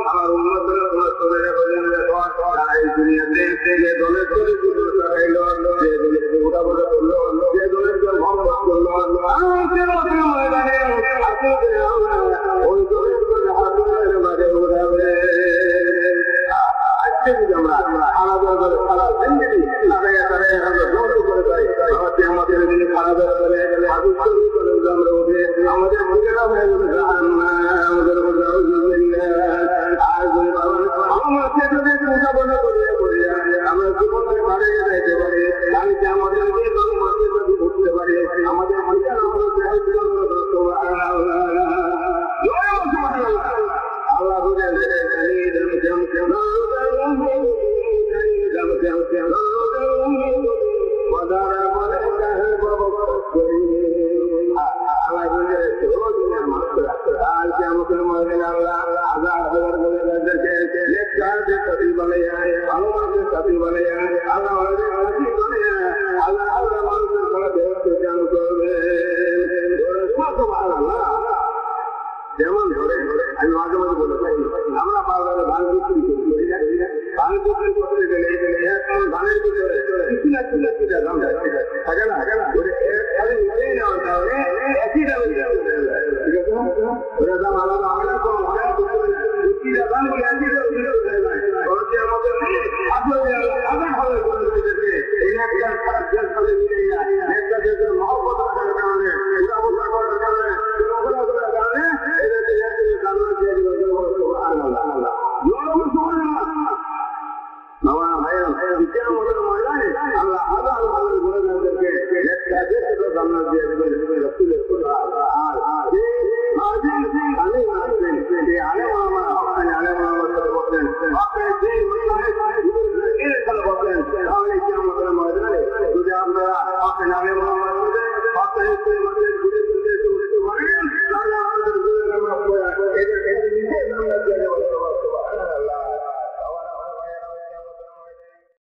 আমার উন্মতের তোমার তোমরা বলেন এই দুনিয়াতে যে দলের দলে করলো যে দলের মোটা বলে করলো যে দলের দল ভঙ্গ করলো ওই দলের দলে হাতের মাঝে উঠাবে। আজকে যদি আমরা আলাদা করে সারা জিন্দগি আমাদের দিনে খারাপ করে আমরা উঠে আমাদের মহিলা হয়ে গেলে আমাদের আমরা জীবনে বাড়ে যেতে পারি আমাদের ঘুরতে পারি আমাদের যেমন ধরে আমি মাঝে মাঝে বলে থাকি আমরা বাজারে ধান বিক্রি করি ধান বিক্রি করতে গেলে ধানের ভিতরে কিছু না দাম থাকে না একই দামে ঠিক আছে ওরা দাম আলাদা